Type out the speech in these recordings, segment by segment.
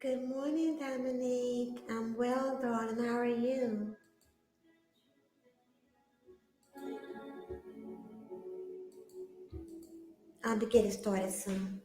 Good morning, Dominique. I'm well, darling. How are you? I'll be getting started soon.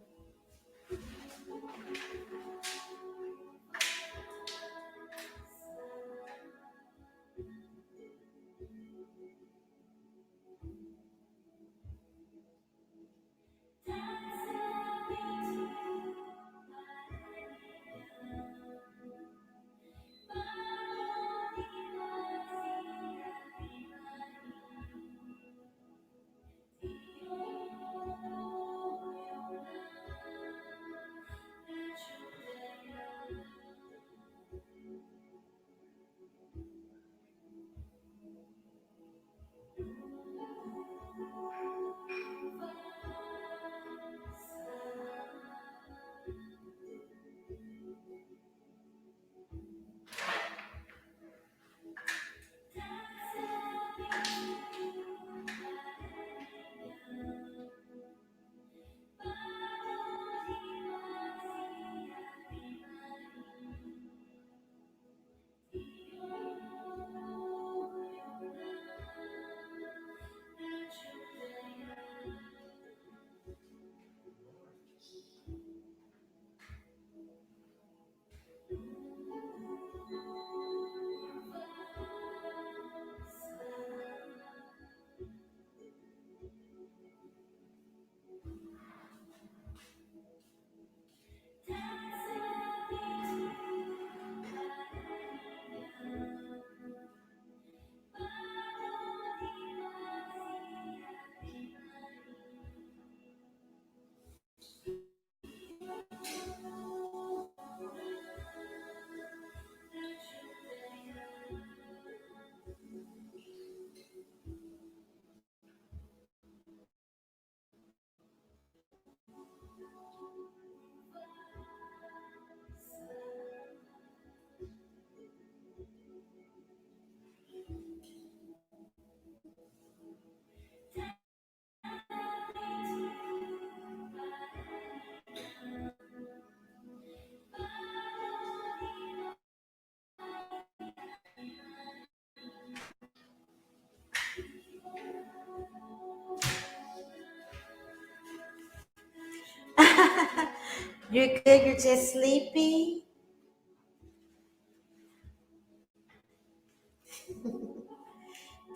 You're good. You're just sleepy.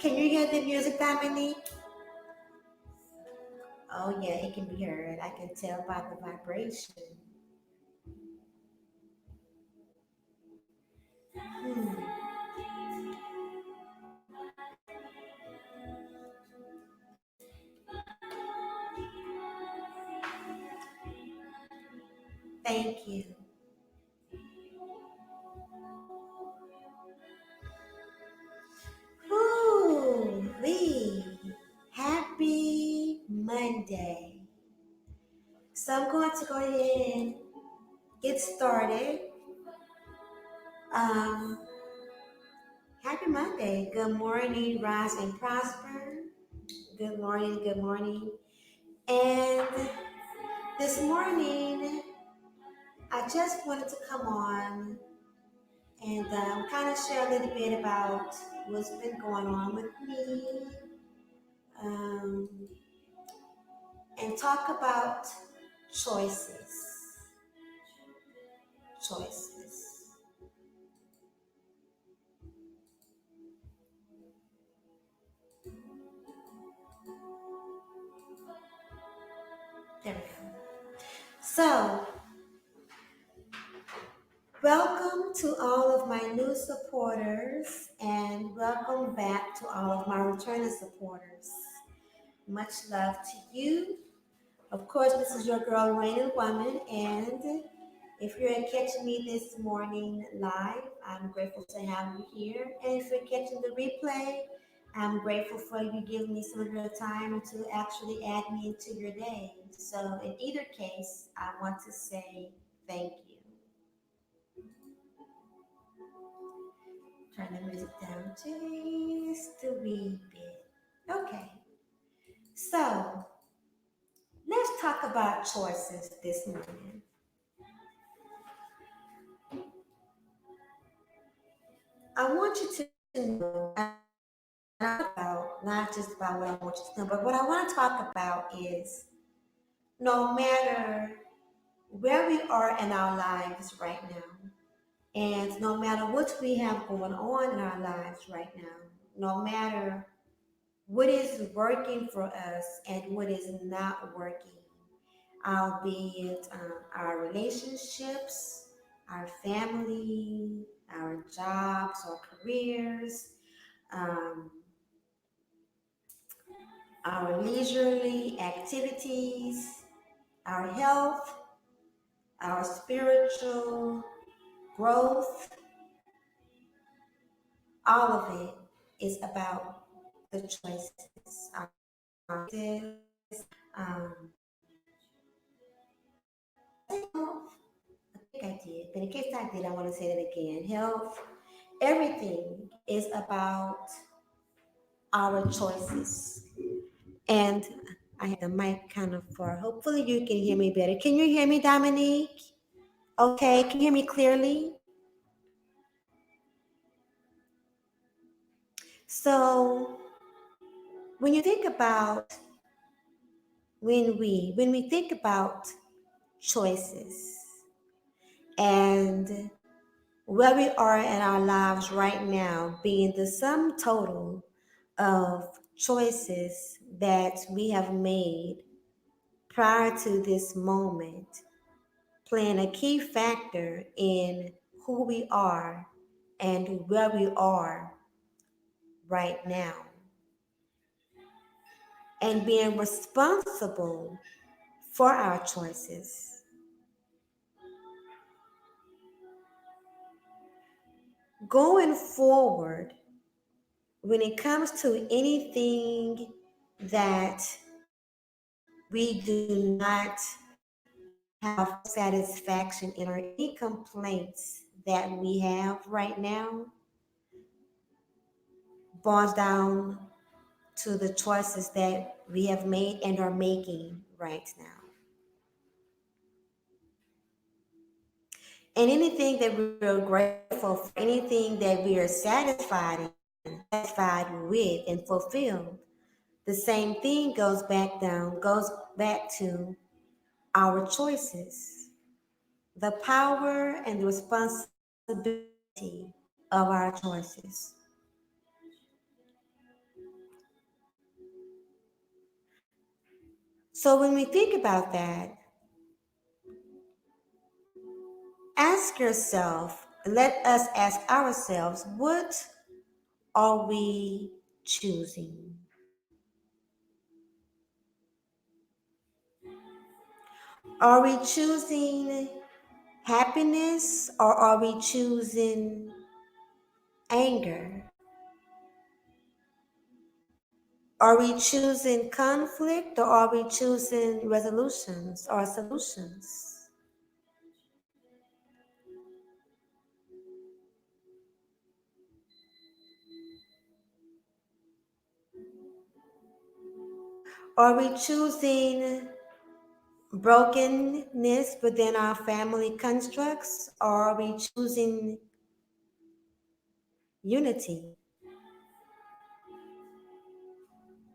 Can you hear the music, Dominique? Oh, yeah, it can be heard. I can tell by the vibration. Hmm. Thank you. Ooh, Lee. Happy Monday. So I'm going to go ahead and get started. Um, Happy Monday. Good morning, rise and prosper. Good morning, good morning. And this morning, I just wanted to come on and kind of share a little bit about what's been going on with me um, and talk about choices. Choices. There we go. So, welcome to all of my new supporters and welcome back to all of my returning supporters. Much love to you. Of course, this is your girl, Rain and Woman, and if you're catching me this morning live, I'm grateful to have you here. And if you're catching the replay, I'm grateful for you giving me some of your time to actually add me into your day. So, in either case, I want to say Thank you. Turn the music down just a wee bit. Okay, so let's talk about choices this morning. I want you to know, not about not just about what I want you to know, but what I want to talk about is no matter where we are in our lives right now, and no matter what we have going on in our lives right now, no matter what is working for us and what is not working, albeit our relationships, our family, our jobs or careers, um, our leisurely activities, our health, our spiritual growth, all of it is about the choices. Um, I think I did, but in case I did, I want to say that again. Health, everything is about our choices. And I had the mic kind of far. Hopefully, you can hear me better. Can you hear me, Dominique? Okay, can you hear me clearly? So, when you think about when we think about choices and where we are in our lives right now being the sum total of choices that we have made prior to this moment, playing a key factor in who we are and where we are right now, and being responsible for our choices. Going forward, when it comes to anything that we do not have satisfaction in, or any complaints that we have right now, boils down to the choices that we have made and are making right now. And anything that we're grateful for, anything that we are satisfied with and fulfilled, the same thing goes back to our choices, the power and the responsibility of our choices. So when we think about that, ask yourself, let us ask ourselves, what are we choosing? Are we choosing happiness or are we choosing anger? Are we choosing conflict or are we choosing resolutions or solutions? Are we choosing brokenness within our family constructs or are we choosing unity?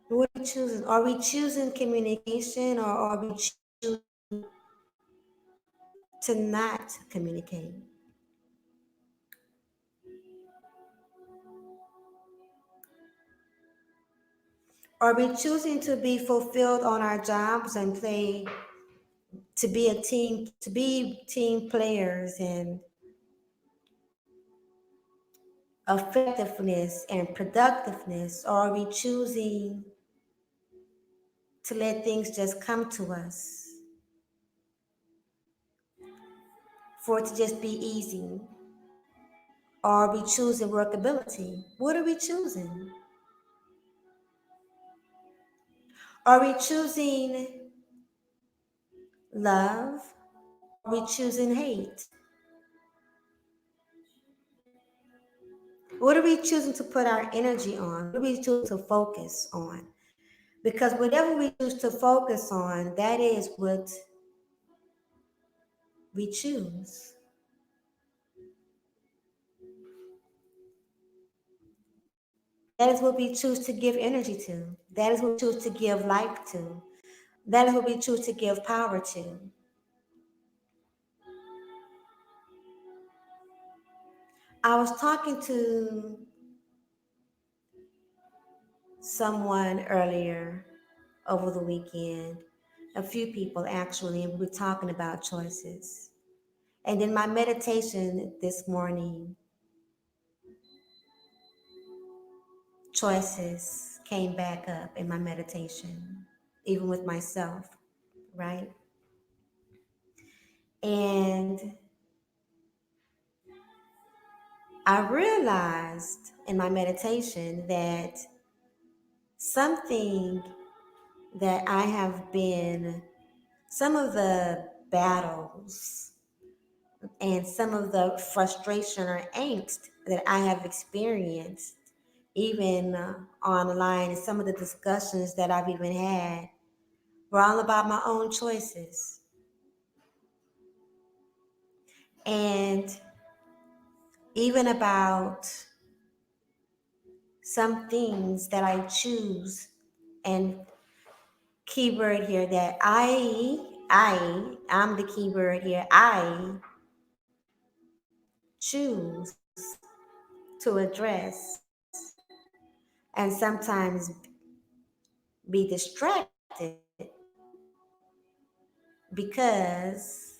What are we choosing? Are we choosing communication or are we choosing to not communicate? Are we choosing to be fulfilled on our jobs and play to be team players and effectiveness and productiveness? Or are we choosing to let things just come to us for it to just be easy? Or are we choosing workability? What are we choosing? Are we choosing love we choosing hate? What are we choosing to put our energy on? What are we choosing to focus on? Because whatever we choose to focus on, that is what we choose. That is what we choose to give energy to. That is what we choose to give life to. That is what we choose to give power to. I was talking to someone earlier over the weekend, a few people actually, and we were talking about choices. And in my meditation this morning, choices came back up in my meditation, even with myself, right? And I realized in my meditation that something that I have been, some of the battles and some of the frustration or angst that I have experienced, even online, and some of the discussions that I've even had, were all about my own choices. And even about some things that I choose, and keyword here that I'm the keyword here. I choose to address and sometimes be distracted because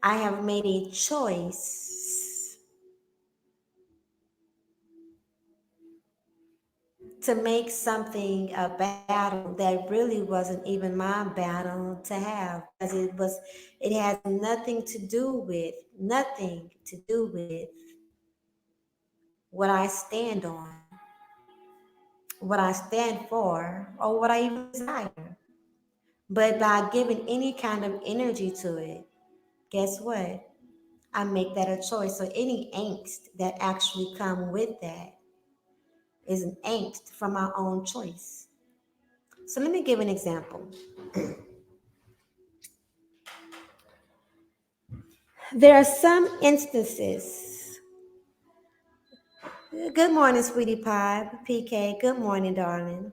I have made a choice to make something a battle that really wasn't even my battle to have, because it has nothing to do with what I stand on, what I stand for, or what I even desire. But by giving any kind of energy to it, guess what? I make that a choice. So any angst that actually come with that is an angst from my own choice. So let me give an example. There are some instances. Good morning, sweetie pie. PK, good morning, darling.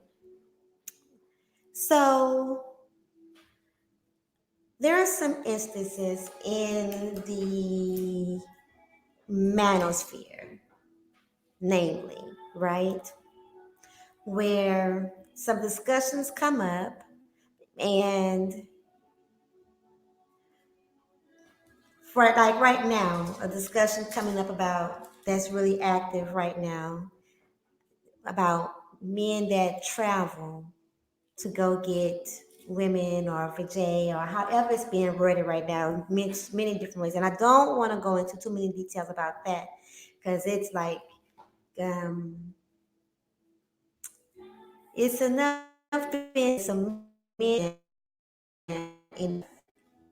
So there are some instances in the manosphere, namely, right, where some discussions come up, and for like right now, a discussion coming up about that's really active right now about men that travel to go get women or vajay or however it's being worded right now, many different ways. And I don't want to go into too many details about that because it's like um, it's enough being some men in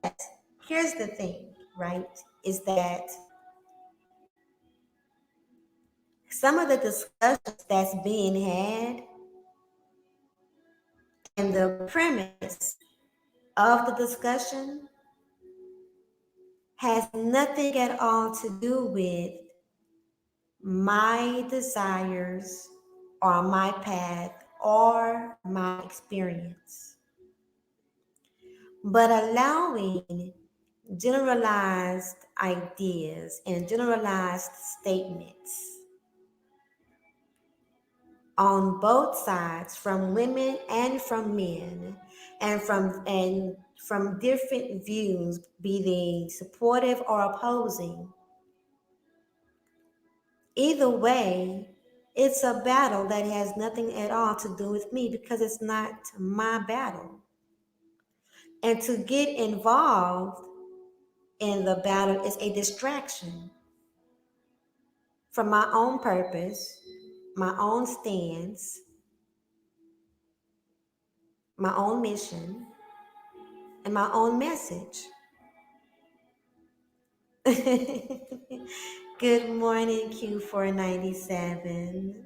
that. Here's the thing, right? Is that some of the discussions that's being had and the premise of the discussion has nothing at all to do with my desires or my path or my experience, but allowing generalized ideas and generalized statements on both sides, from women and from men, and from different views, be they supportive or opposing. Either way, it's a battle that has nothing at all to do with me because it's not my battle. And to get involved in the battle is a distraction from my own purpose, my own stance, my own mission, and my own message. Good morning, Q497.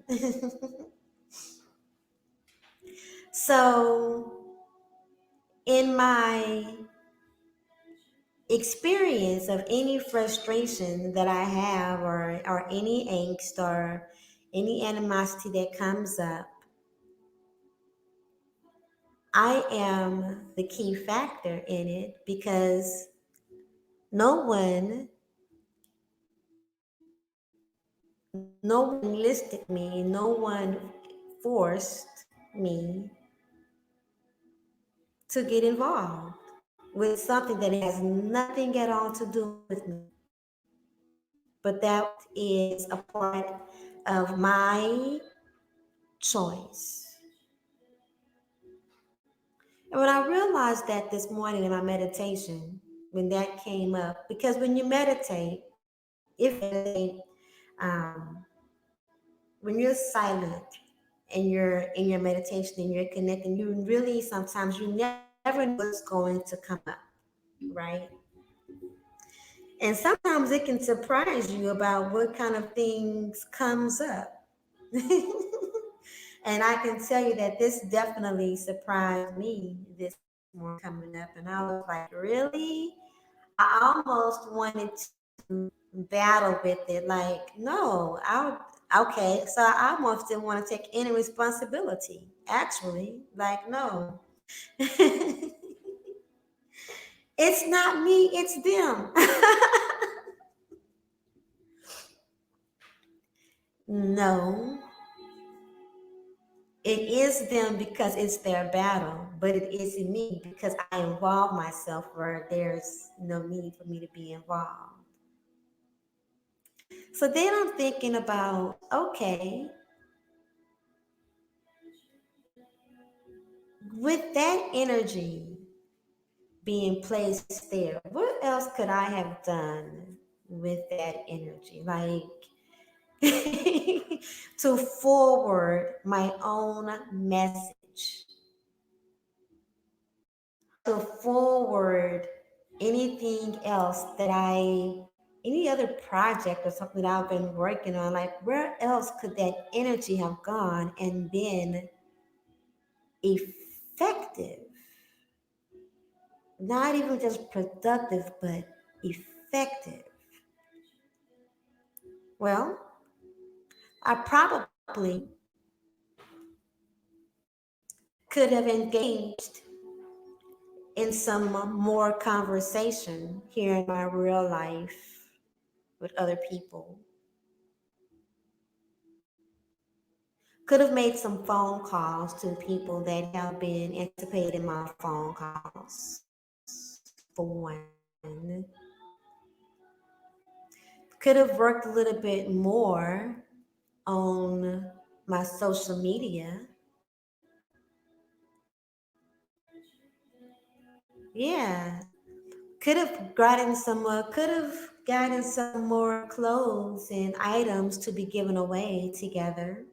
So, in my experience of any frustration that I have, or any angst or any animosity that comes up, I am the key factor in it because no one, no one enlisted me, no one forced me to get involved with something that has nothing at all to do with me. But that is a part of my choice. And when I realized that this morning in my meditation, when that came up, because when you meditate, if you meditate, um, when you're silent and you're in your meditation and you're connecting, you really sometimes you never know what's going to come up, right? And sometimes it can surprise you about what kind of things comes up. And I can tell you that this definitely surprised me this morning coming up. And I was like, really? I almost wanted to battle with it. Like, no, okay. So I almost didn't want to take any responsibility, actually. Like, no. It's not me, it's them. No, it is them because it's their battle, but it isn't me because I involve myself where there's no need for me to be involved. So then I'm thinking about, okay, with that energy being placed there, what else could I have done with that energy? Like, to forward my own message, to forward anything else any other project or something that I've been working on, like where else could that energy have gone and been effective? Not even just productive, but effective. Well, I probably could have engaged in some more conversation here in my real life with other people. Could have made some phone calls to people that have been anticipating my phone calls, for one. Could have worked a little bit more on my social media. Yeah. Could have gotten some more clothes and items to be given away together.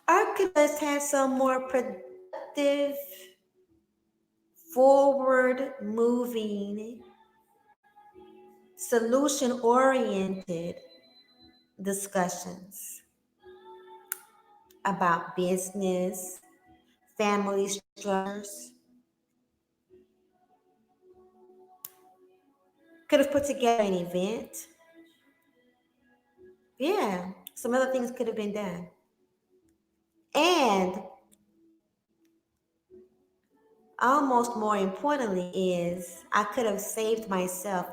Or could have had some more productive, forward moving, solution oriented discussions about business, family structures. Could have put together an event. Yeah, some other things could have been done. And almost more importantly is I could have saved myself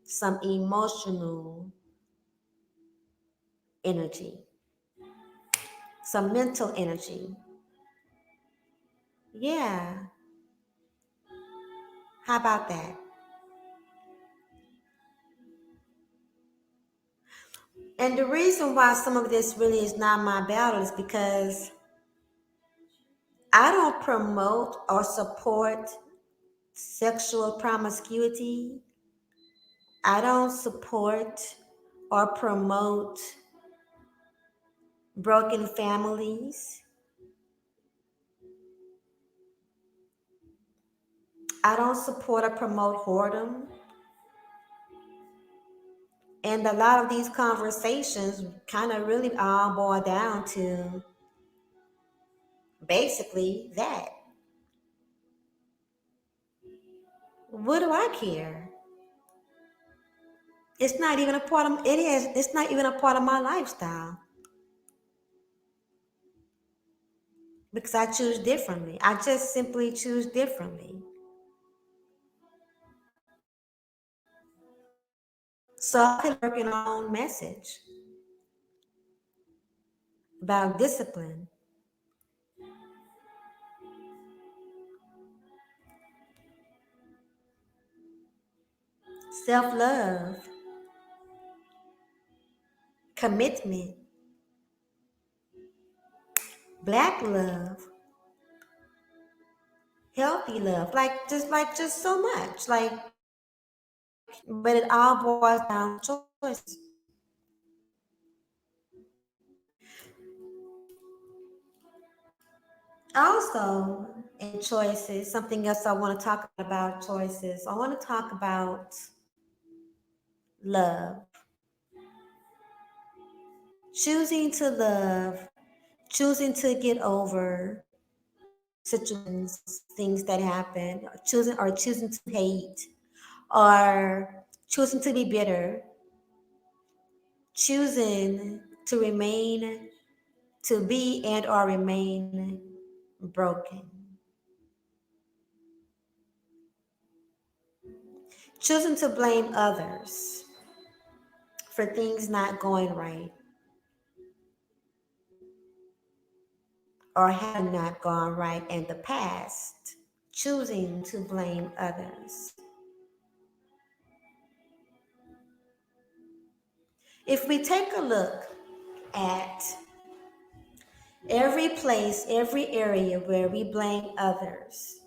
some emotional energy, some mental energy. Yeah, how about that? And the reason why some of this really is not my battle is because I don't promote or support sexual promiscuity. I don't support or promote broken families. I don't support or promote whoredom. And a lot of these conversations kind of really all boil down to basically that. What do I care? It's not even a part of it's not even a part of my lifestyle because I choose differently. I just simply choose differently. So I could work in our own message about discipline, self-love, commitment, black love, healthy love, like just so much. Like, but it all boils down to choices. Also, in choices, something else I want to talk about choices. I want to talk about love. Choosing to love, choosing to get over situations, things that happen, choosing to hate, or choosing to be bitter, choosing to remain, to be and or remain broken, choosing to blame others for things not going right or having not gone right in the past, choosing to blame others. If we take a look at every place, every area where we blame others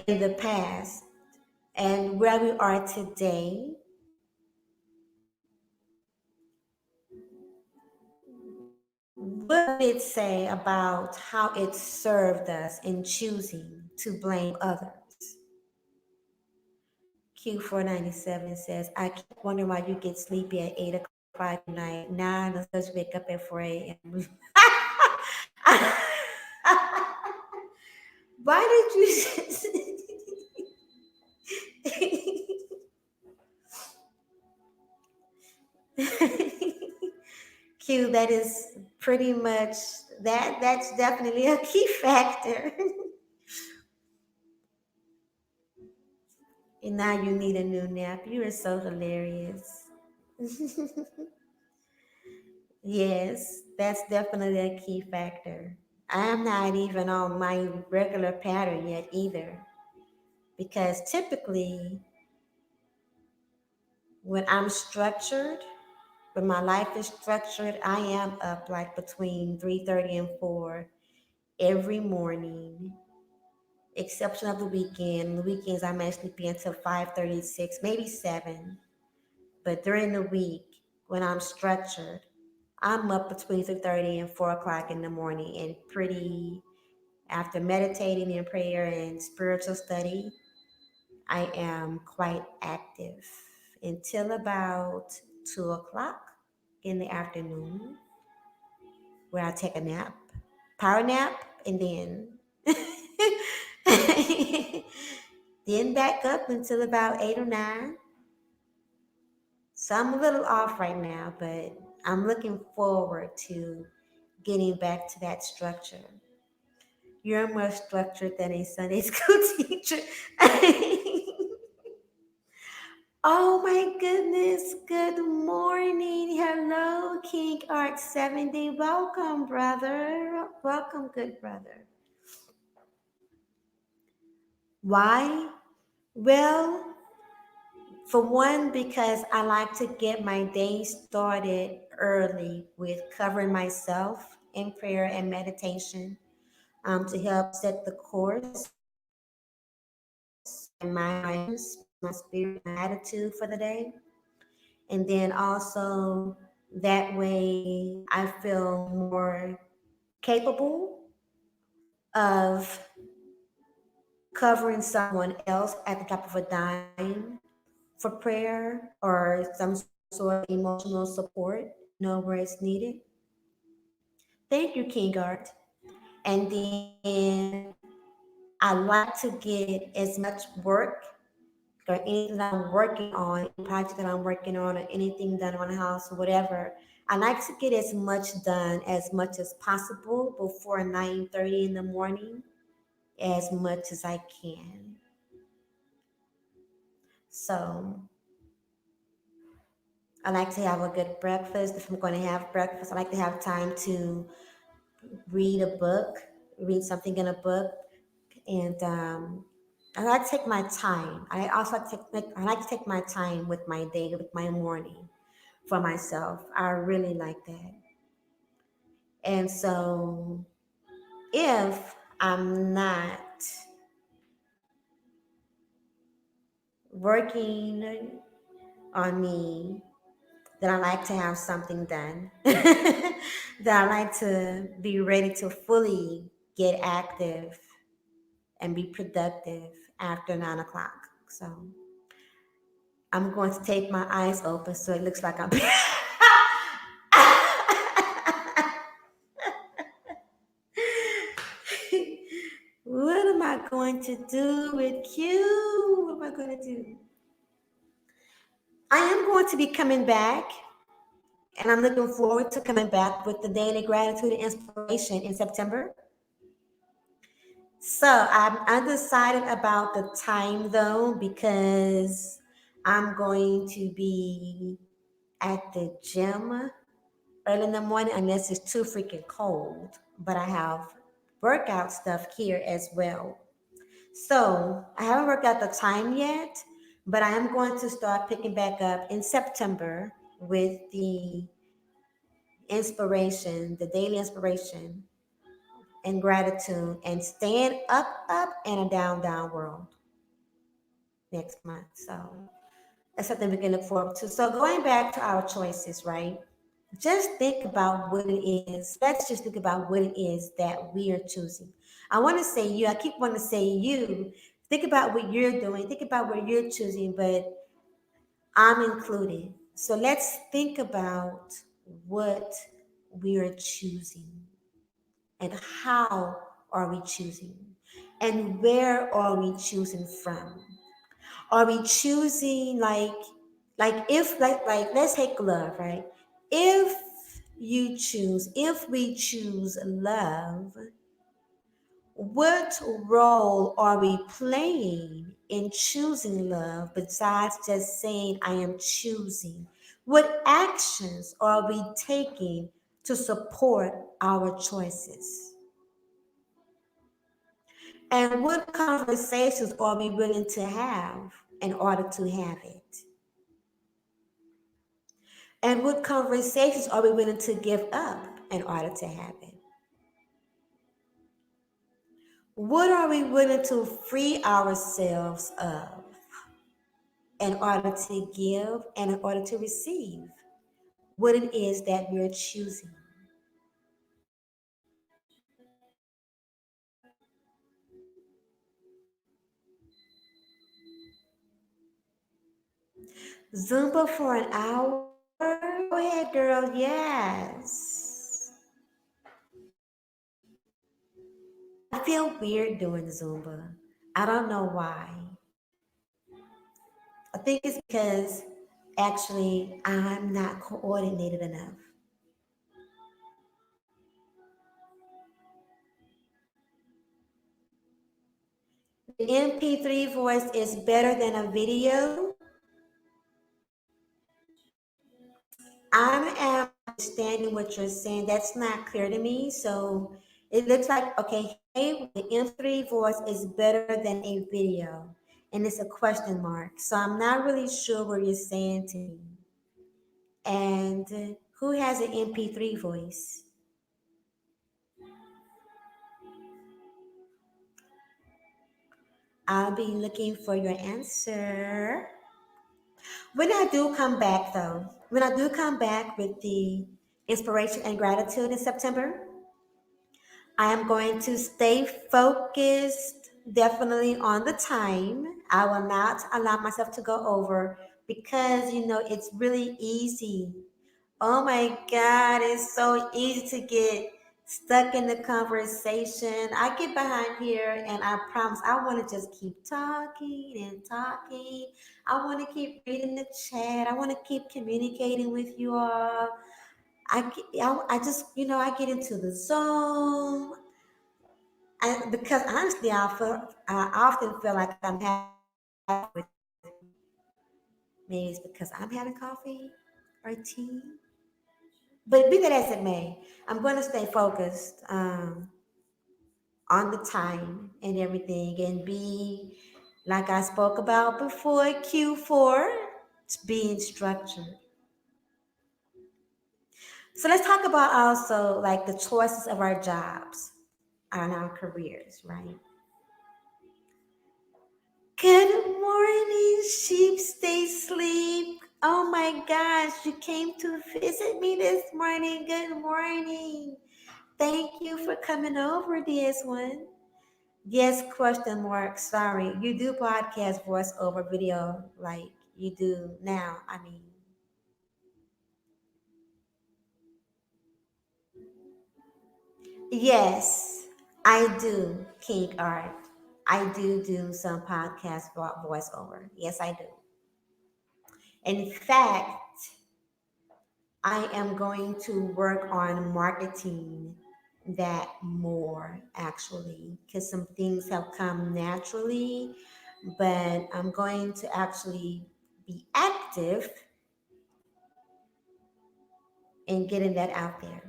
in the past and where we are today, what would it say about how it served us in choosing to blame others? Q497 says, I keep wondering why you get sleepy at 8 o'clock at night. Now I'm supposed to wake up at 4 a.m. Why did you Q, that is pretty much that's definitely a key factor. And now you need a new nap. You are so hilarious. Yes, that's definitely a key factor. I'm not even on my regular pattern yet either. Because typically, when I'm structured, when my life is structured, I am up like between 3:30 and 4 every morning, exception of the weekend. The weekends I may sleep until 5:36, maybe 7. But during the week, when I'm structured, I'm up between 3:30 and 4 o'clock in the morning and pretty after meditating in prayer and spiritual study, I am quite active until about 2 o'clock in the afternoon, where I take a nap, power nap, and then then back up until about 8 or 9. So I'm a little off right now, but I'm looking forward to getting back to that structure. You're more structured than a Sunday school teacher. Oh my goodness. Good morning. Hello, King Art 70. Welcome, brother. Welcome, good brother. Why? Well, for one, because I like to get my day started early with covering myself in prayer and meditation to help set the course, my mind, my spirit, my attitude for the day. And then also that way I feel more capable of covering someone else at the drop of a dime for prayer or some sort of emotional support, where it's needed. Thank you, King Art. And then I like to get as much work or anything that I'm working on, any project that I'm working on, or anything done on the house or whatever. I like to get as much done as much as possible before 9:30 in the morning, as much as I can. So I like to have a good breakfast. If I'm going to have breakfast, I like to have time to read a book, read something in a book, and I like to take my time. I also I like to take my time with my day, with my morning for myself. I really like that. And so if I'm not working on me, then I like to have something done. That I like to be ready to fully get active and be productive after 9 o'clock. So I'm going to take my eyes open so it looks like I'm. What am I going to do with you? What am I going to do? I am going to be coming back, and I'm looking forward to coming back with the daily gratitude and inspiration in September. So I'm undecided about the time though, because I'm going to be at the gym early in the morning unless it's too freaking cold. But I have workout stuff here as well. So I haven't worked out the time yet, but I am going to start picking back up in September with the inspiration, the daily inspiration and gratitude, and stand up, up, and a down, down world next month. So that's something we can look forward to. So going back to our choices, right? Just think about what it is. Let's just think about what it is that we are choosing. I want to say you. I keep wanting to say you. Think about what you're doing. Think about what you're choosing, but I'm included. So let's think about what we are choosing and how are we choosing and where are we choosing from. Are we choosing like if like let's take love, right? If if we choose love, what role are we playing in choosing love besides just saying I am choosing? What actions are we taking to support our choices? And what conversations are we willing to have in order to have it? And what conversations are we willing to give up in order to have it? What are we willing to free ourselves of in order to give and in order to receive what it is that we're choosing? Zumba for an hour? Go ahead, girl. Yes. I feel weird doing Zumba. I don't know why. I think it's because actually I'm not coordinated enough. The MP3 voice is better than a video. I am understanding what you're saying. That's not clear to me. So it looks like, okay, hey, the MP3 voice is better than a video. And it's a question mark. So I'm not really sure what you're saying to me. And who has an MP3 voice? I'll be looking for your answer. When I do come back, though, when I do come back with the inspiration and gratitude in September, I am going to stay focused, definitely on the time. I will not allow myself to go over because it's really easy. Oh my God, it's so easy to get stuck in the conversation. I get behind here and I promise I want to just keep talking and talking. I want to keep reading the chat. I want to keep communicating with you all. I just, I get into the zone. Because honestly, I often feel like I'm having coffee with me. Maybe it's because I'm having coffee or tea. But be that as it may, I'm going to stay focused on the time and everything and be, like I spoke about before, Q4, being structured. So let's talk about also like the choices of our jobs and our careers, right? Good morning, sheep. Stay sleep. Oh my gosh, you came to visit me this morning. Good morning. Thank you for coming over, DS one. Yes, question mark. Sorry. You do podcast voice over video like you do now. I mean, yes, I do, King Art. I do some podcast voiceover. Yes, I do. In fact, I am going to work on marketing that more actually because some things have come naturally, but I'm going to actually be active in getting that out there.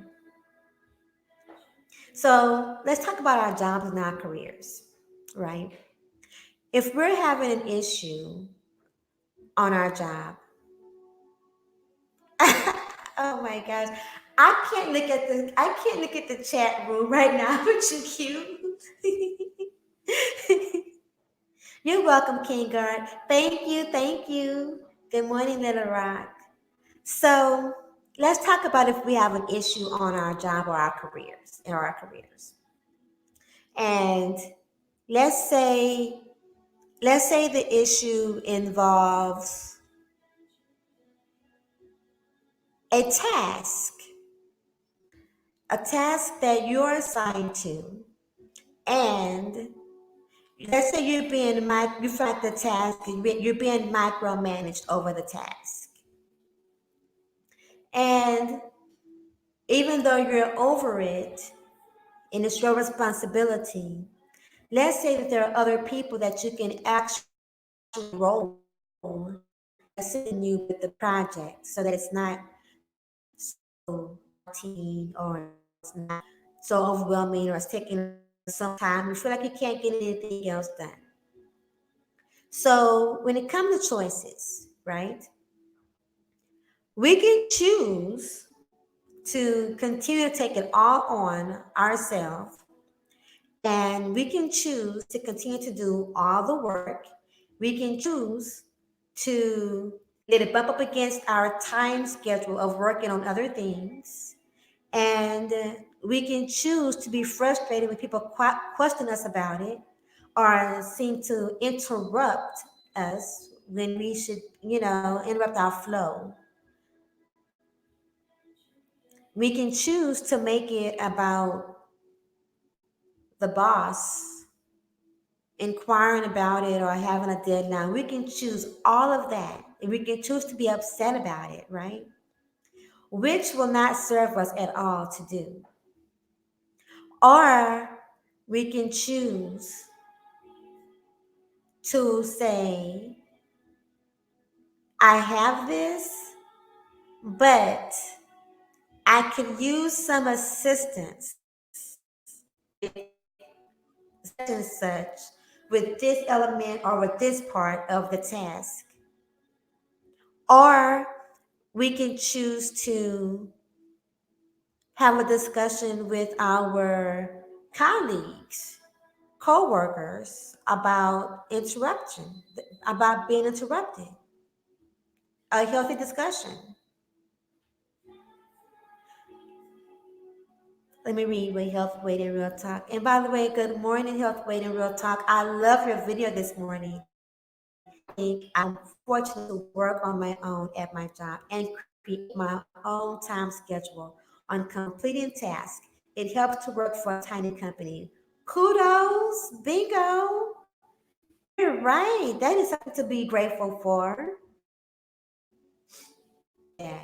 So let's talk about our jobs and our careers, right? If we're having an issue on our job, oh my gosh, I can't look at the chat room right now, but you cute. You're welcome, King Guard. Thank you, thank you. Good morning, Little Rock. So let's talk about if we have an issue on our job or our careers. And let's say let's say the issue involves a task, a task that you're assigned to, and let's say you find the task, you're being micromanaged over the task. And even though you're over it and it's your responsibility, let's say that there are other people that you can actually roll assisting you with the project so that it's not so daunting or it's not so overwhelming or it's taking some time. You feel like you can't get anything else done. So when it comes to choices, right, we can choose to continue to take it all on ourselves. And we can choose to continue to do all the work. We can choose to let it bump up against our time schedule of working on other things. And we can choose to be frustrated when people question us about it or seem to interrupt us when we should, interrupt our flow. We can choose to make it about the boss inquiring about it or having a deadline. We can choose all of that. And we can choose to be upset about it, right? Which will not serve us at all to do. Or we can choose to say, I have this, but I could use some assistance with such and such, with this element or with this part of the task. Or we can choose to have a discussion with our colleagues, co-workers about interruption, about being interrupted. A healthy discussion. Let me read with Health Weight and Real Talk. And by the way, good morning, Health Weight and Real Talk. I love your video this morning. I'm fortunate to work on my own at my job and create my own time schedule on completing tasks. It helps to work for a tiny company. Kudos, bingo. You're right. That is something to be grateful for. Yeah.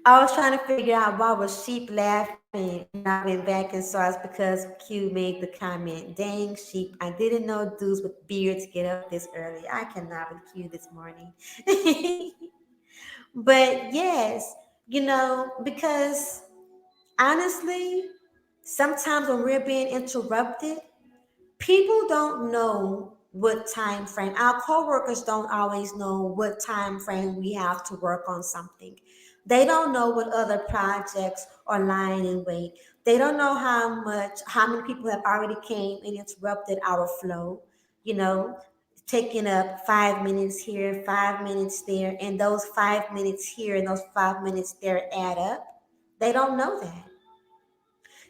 I was trying to figure out why was sheep laughing, and I went back and saw it's because Q made the comment. Dang sheep, I didn't know dudes with beards get up this early. I cannot with Q this morning. But yes, because honestly, sometimes when we're being interrupted, people don't know what time frame. Our coworkers don't always know what time frame we have to work on something. They don't know what other projects are lying in wait. They don't know how many people have already came and interrupted our flow, you know, taking up 5 minutes here, 5 minutes there, and those 5 minutes here and those 5 minutes there add up. They don't know that.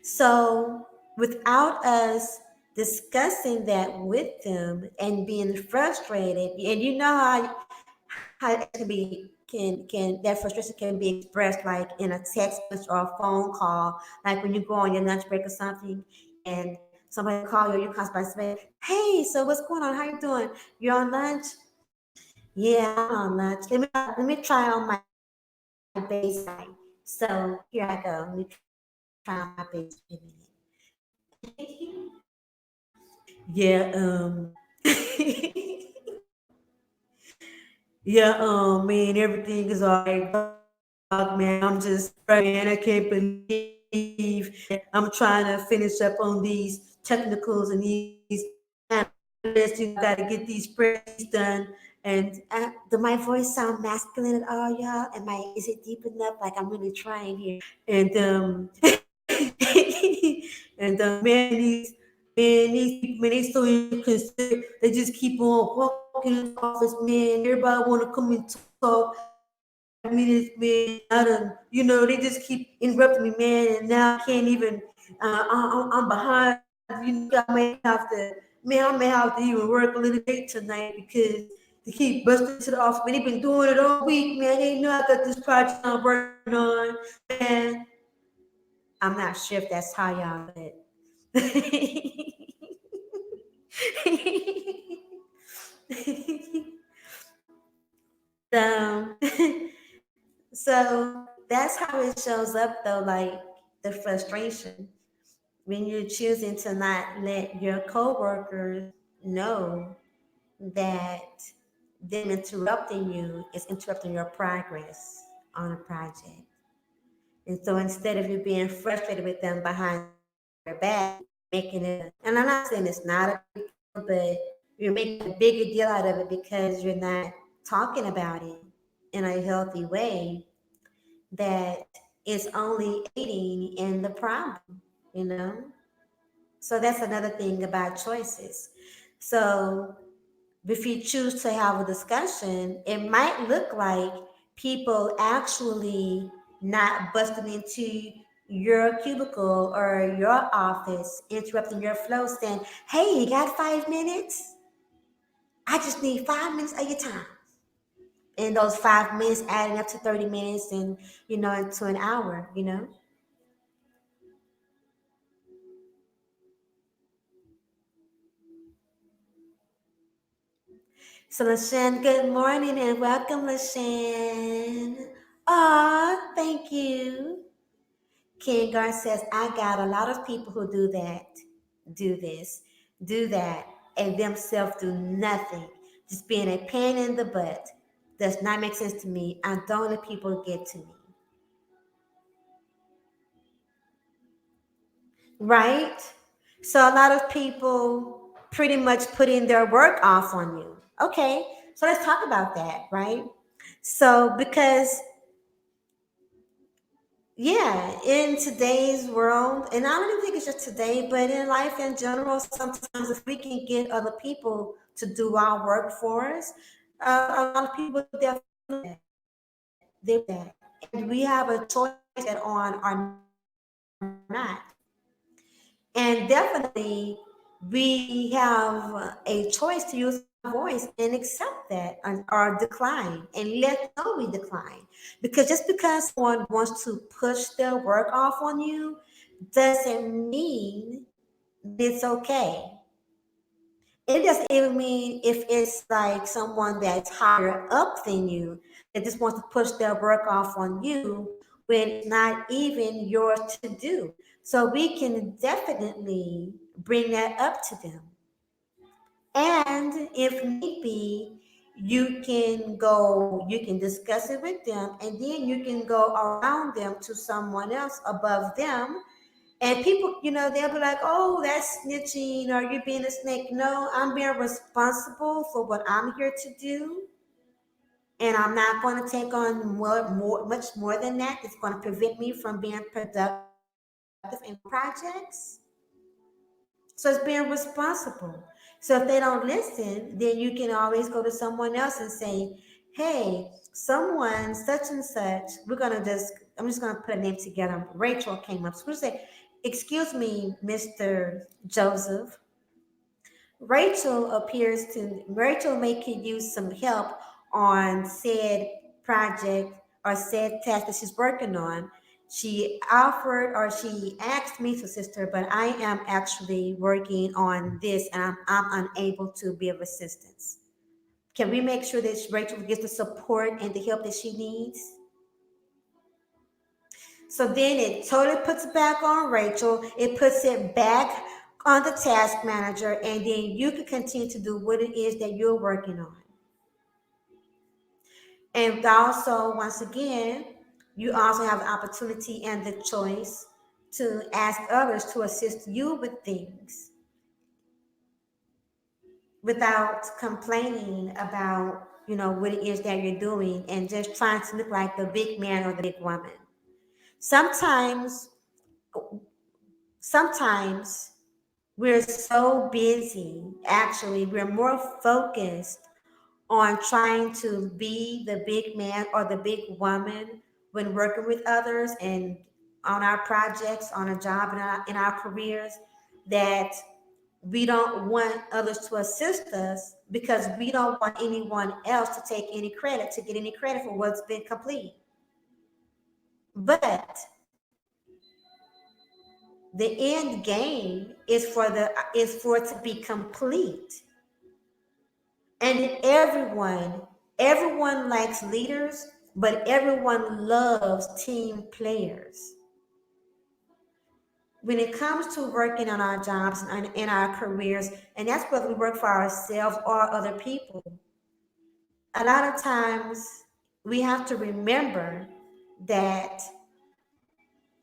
So, without us discussing that with them and being frustrated, and you know how it can be can that frustration can be expressed like in a text message or a phone call, like when you go on your lunch break or something, and somebody call you or you call somebody say, "Hey, so what's going on? How you doing? You're on lunch? Yeah, I'm on lunch. Let me try on my baseline. So here I go. Let me try on my baseline. Yeah, yeah, man, everything is all right, dog, man. I'm just, man, I can't believe I'm trying to finish up on these technicals and these analysts. You got to get these spreadsheets done. And do my voice sound masculine at all, y'all? Is it deep enough? Like I'm really trying here. And, and these people, man, they so inconsiderate. They just keep on walking in the office, man. Everybody want to come and talk. 5 minutes, man. They just keep interrupting me, man. And now I can't even. I'm behind. I may have to. Man, I may have to even work a little late tonight because they keep busting to the office. Man, they've been doing it all week, man. They know I got this project I'm working on, man. I'm not sure if that's how y'all do it. so, so that's how it shows up, though, like the frustration when you're choosing to not let your coworkers know that them interrupting you is interrupting your progress on a project. And so instead of you being frustrated with them behind their back, making it, and I'm not saying it's not a big deal, but you're making a bigger deal out of it because you're not talking about it in a healthy way that is only aiding in the problem, you know? So that's another thing about choices. So if you choose to have a discussion, it might look like people actually not busting into your cubicle or your office, interrupting your flow, saying, "Hey, you got 5 minutes? I just need 5 minutes of your time." And those 5 minutes adding up to 30 minutes and, into an hour. So, LaShawn, good morning and welcome, LaShawn. Aw, thank you. Ken Gar says, I got a lot of people who do that, do this, do that, and themselves do nothing. Just being a pain in the butt. Does not make sense to me. I don't let people get to me. Right? So a lot of people pretty much putting their work off on you. Okay, so let's talk about that, right? So because yeah, in today's world, and I don't even think it's just today, but in life in general, sometimes if we can get other people to do our work for us, A lot of people definitely do that. They will do that. And we have a choice to put that on or not. And definitely, we have a choice to use our voice and accept that or decline and let them know we decline. Because just because someone wants to push their work off on you doesn't mean that it's okay. It doesn't even mean if it's like someone that's higher up than you that just wants to push their work off on you when it's not even yours to do. So we can definitely bring that up to them. And if need be, you can discuss it with them, and then you can go around them to someone else above them. And people, they'll be like, oh, that's snitching or you're being a snake. No, I'm being responsible for what I'm here to do. And I'm not going to take on much more than that. It's going to prevent me from being productive in my projects. So it's being responsible. So if they don't listen, then you can always go to someone else and say, hey, someone such and such, I'm just gonna put a name together. Rachel came up. So we say, excuse me, Mr. Joseph. Rachel may could use some help on said project or said task that she's working on. She offered or she asked me to assist her, but I am actually working on this and I'm unable to be of assistance. Can we make sure that Rachel gets the support and the help that she needs? So then it totally puts it back on Rachel. It puts it back on the task manager, and then you can continue to do what it is that you're working on. And also, once again, you also have the opportunity and the choice to ask others to assist you with things without complaining about, what it is that you're doing and just trying to look like the big man or the big woman. Sometimes, sometimes we're so busy, actually, we're more focused on trying to be the big man or the big woman when working with others and on our projects, on a job, in our careers, that we don't want others to assist us because we don't want anyone else to take any credit, to get any credit for what's been complete. But the end game is for it to be complete. And everyone likes leaders, but everyone loves team players. When it comes to working on our jobs and in our careers, and that's whether we work for ourselves or other people, a lot of times we have to remember that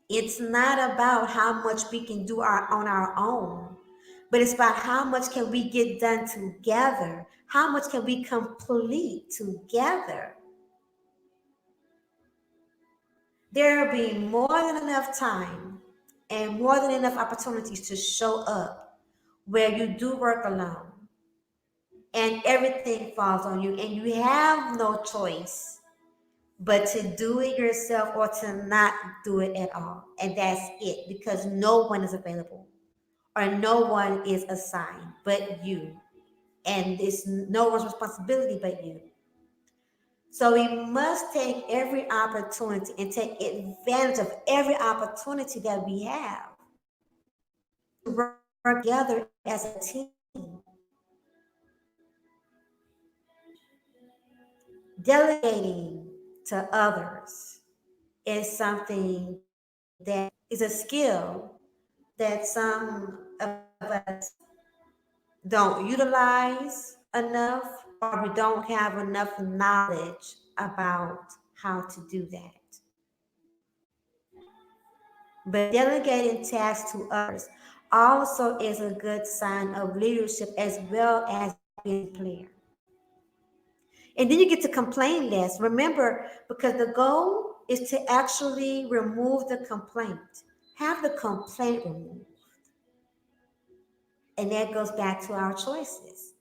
it's not about how much we can do on our own, but it's about how much can we get done together, how much can we complete together. There will be more than enough time and more than enough opportunities to show up where you do work alone and everything falls on you and you have no choice but to do it yourself or to not do it at all. And that's it, because no one is available or no one is assigned but you. And it's no one's responsibility but you. So we must take every opportunity and take advantage of every opportunity that we have to work together as a team. Delegating to others is something that is a skill that some of us don't utilize enough, or we don't have enough knowledge about how to do that. But delegating tasks to others also is a good sign of leadership as well as being a player. And then you get to complain less. Remember, because the goal is to actually remove the complaint, have the complaint removed. And that goes back to our choices.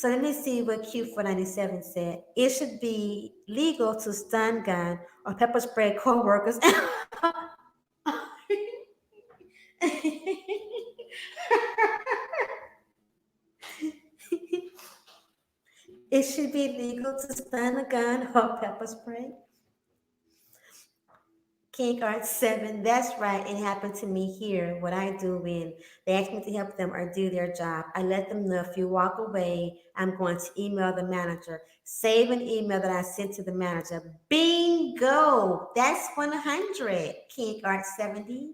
So let me see what Q497 said. It should be legal to stun gun or pepper spray co-workers. It should be legal to stun a gun or pepper spray. King Art 7, that's right. It happened to me here. What I do when they ask me to help them or do their job, I let them know if you walk away, I'm going to email the manager. Save an email that I sent to the manager. Bingo! That's 100. King Art 70.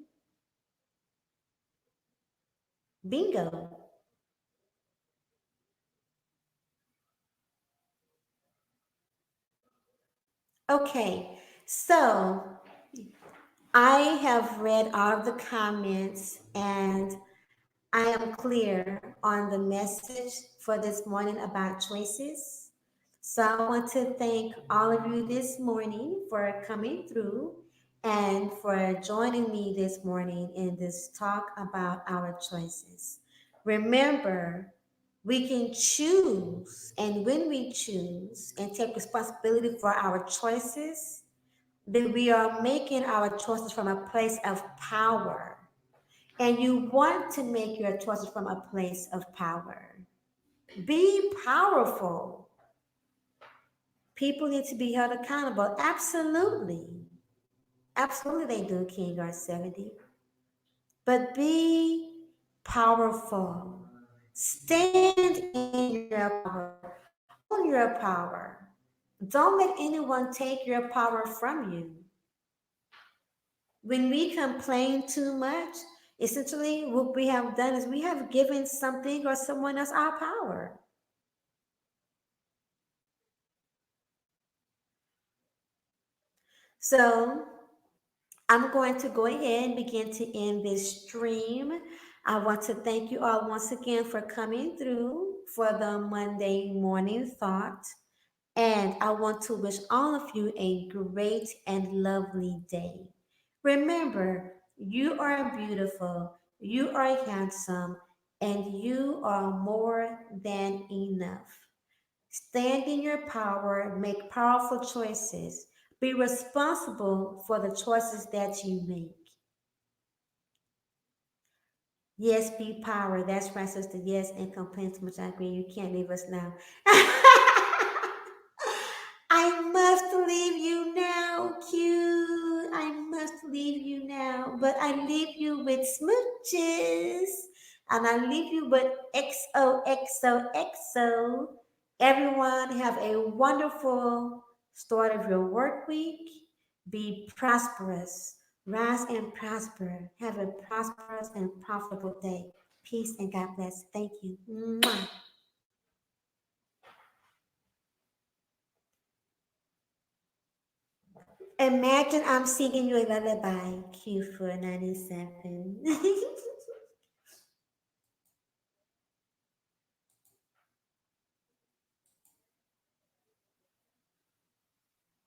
Bingo. Okay, so I have read all of the comments and I am clear on the message for this morning about choices. So I want to thank all of you this morning for coming through and for joining me this morning in this talk about our choices. Remember, we can choose, and when we choose and take responsibility for our choices, then we are making our choices from a place of power, and you want to make your choices from a place of power. Be powerful. People need to be held accountable. Absolutely. Absolutely, they do, King Guard 70. But be powerful. Stand in your power. Own your power. Don't let anyone take your power from you. When we complain too much, essentially what we have done is we have given something or someone else our power. So I'm going to go ahead and begin to end this stream. I want to thank you all once again for coming through for the Monday morning thought. And I want to wish all of you a great and lovely day. Remember, you are beautiful, you are handsome, and you are more than enough. Stand in your power, make powerful choices. Be responsible for the choices that you make. Yes, be power. That's right, sister. Yes, and complain too much. I agree. You can't leave us now. I must leave you now, cute. I must leave you now. But I leave you with smooches. And I leave you with XOXOXO. Everyone have a wonderful start of your work week. Be prosperous. Rise and prosper. Have a prosperous and profitable day. Peace and God bless. Thank you. Mwah. Imagine I'm singing you a lullaby. Q497.